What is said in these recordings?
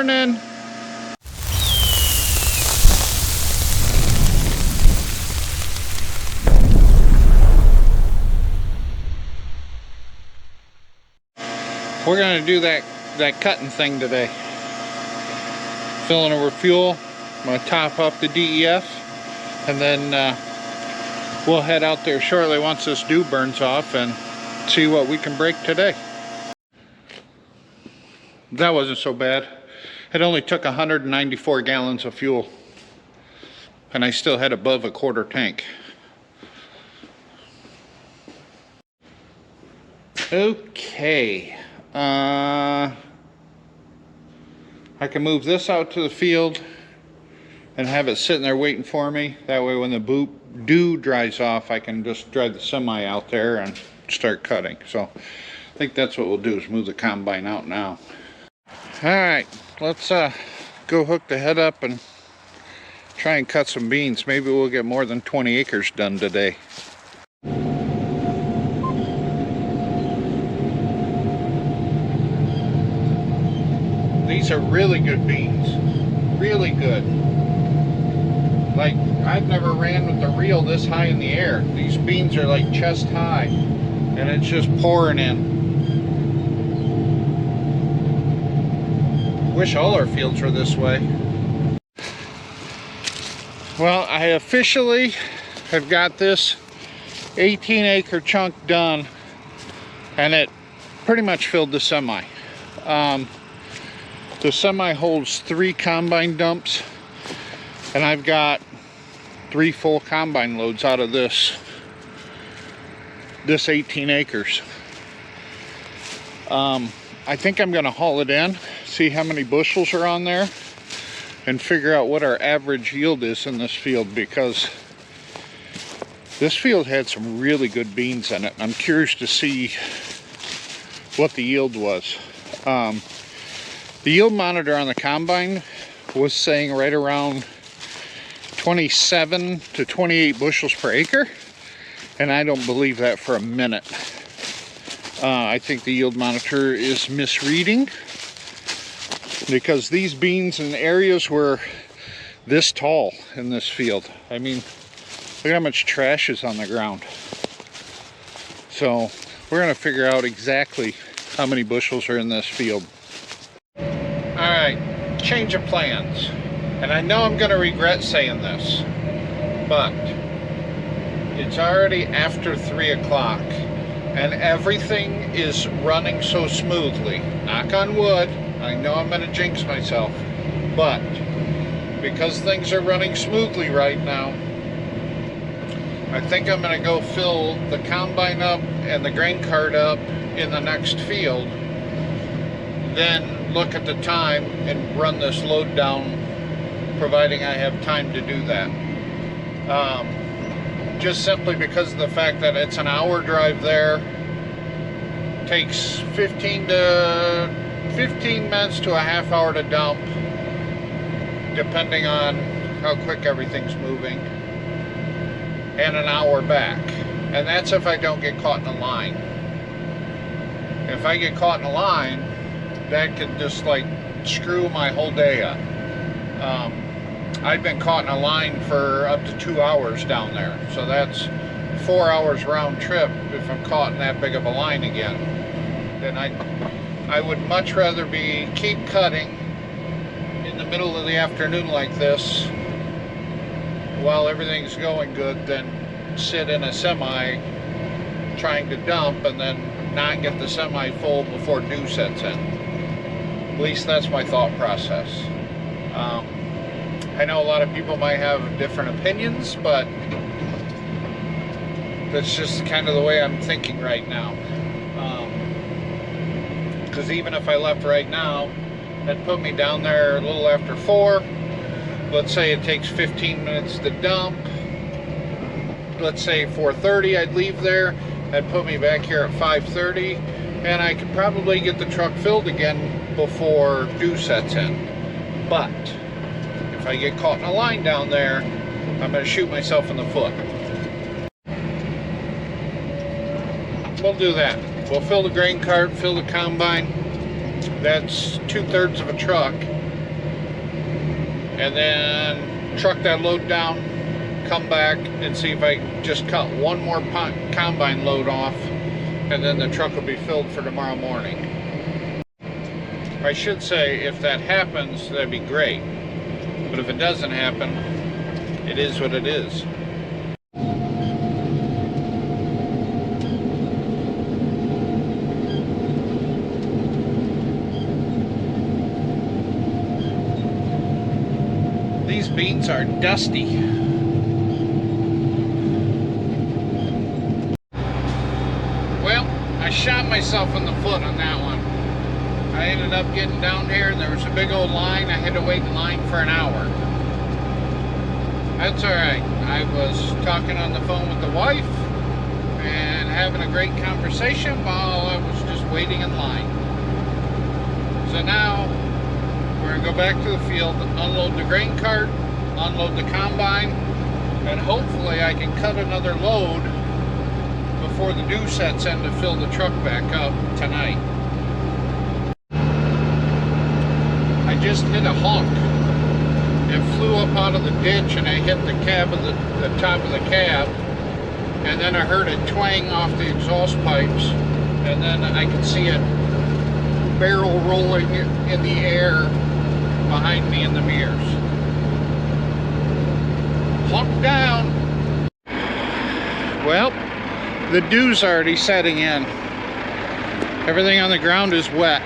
morning. We're gonna do that cutting thing today. Filling it with fuel. I'm gonna top up the DEF, and then we'll head out there shortly once this dew burns off and see what we can break today. That wasn't so bad. It only took 194 gallons of fuel, and I still had above a quarter tank. Okay. I can move this out to the field and have it sitting there waiting for me. That way when the dew dries off, I can just drive the semi out there and start cutting. So I think that's what we'll do, is move the combine out now. Alright, let's go hook the head up and try and cut some beans. Maybe we'll get more than 20 acres done today. These are really good beans, really good. Like, I've never ran with the reel this high in the air. These beans are like chest high, and it's just pouring in. Wish all our fields were this way. Well, I officially have got this 18-acre chunk done, and it pretty much filled the semi. The semi holds 3 combine dumps, and I've got 3 full combine loads out of this 18 acres. I think I'm gonna haul it in, see how many bushels are on there, and figure out what our average yield is in this field, because this field had some really good beans in it. I'm curious to see what the yield was. The yield monitor on the combine was saying right around 27 to 28 bushels per acre, and I don't believe that for a minute. I think the yield monitor is misreading, because these beans in areas were this tall in this field. I mean, look at how much trash is on the ground. So we're gonna figure out exactly how many bushels are in this field. Alright, change of plans. And I know I'm going to regret saying this, but it's already after 3 o'clock, and everything is running so smoothly. Knock on wood, I know I'm going to jinx myself, but because things are running smoothly right now, I think I'm going to go fill the combine up and the grain cart up in the next field, then look at the time and run this load down, providing I have time to do that. Just simply because of the fact that it's an hour drive there, takes 15 minutes to a half hour to dump, depending on how quick everything's moving, and an hour back. And that's if I don't get caught in a line. If I get caught in a line, that could just like screw my whole day up. I've been caught in a line for up to 2 hours down there, so that's 4 hours round trip if I'm caught in that big of a line again. Then I would much rather keep cutting in the middle of the afternoon like this while everything's going good than sit in a semi trying to dump and then not get the semi full before dew sets in. At least that's my thought process. I know a lot of people might have different opinions, but that's just kind of the way I'm thinking right now. Because even if I left right now, that'd put me down there a little after 4. Let's say it takes 15 minutes to dump. Let's say 4:30 I'd leave there. That'd put me back here at 5:30, and I could probably get the truck filled again before dew sets in. But if I get caught in a line down there, I'm going to shoot myself in the foot. We'll do that. We'll fill the grain cart, fill the combine. That's 2/3 of a truck. and then truck that load down, come back and see if I can just cut one more combine load off, and then the truck will be filled for tomorrow morning. I should say, if that happens, that'd be great. But if it doesn't happen, it is what it is. These beans are dusty. Well, I shot myself in the foot on that one. I ended up getting down here and there was a big old line. I had to wait in line for an hour. That's alright. I was talking on the phone with the wife and having a great conversation while I was just waiting in line. So now we're going to go back to the field, unload the grain cart, unload the combine, and hopefully I can cut another load before the dew sets in to fill the truck back up tonight. I just hit a hawk. It flew up out of the ditch and it hit the cab of the top of the cab, and then I heard it twang off the exhaust pipes, and then I could see it barrel rolling in the air behind me in the mirrors. Hawk down. Well, the dew's already setting in. Everything on the ground is wet.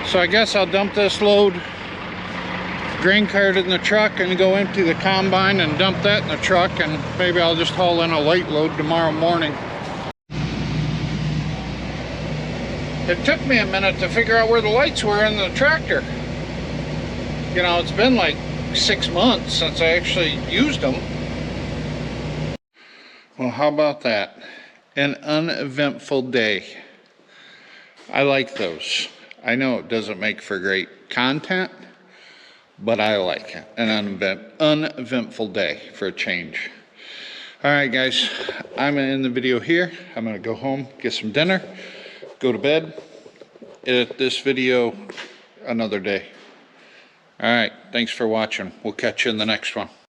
So I guess I'll dump this load, grain cart in the truck, and go empty the combine and dump that in the truck, and maybe I'll just haul in a light load tomorrow morning. It took me a minute to figure out where the lights were in the tractor. You know, it's been like 6 months since I actually used them. Well, how about that? An uneventful day. I like those. I know it doesn't make for great content, but I like it. An uneventful day for a change. All right, guys, I'm gonna end the video here. I'm gonna go home, get some dinner, go to bed, edit this video another day. All right, thanks for watching. We'll catch you in the next one.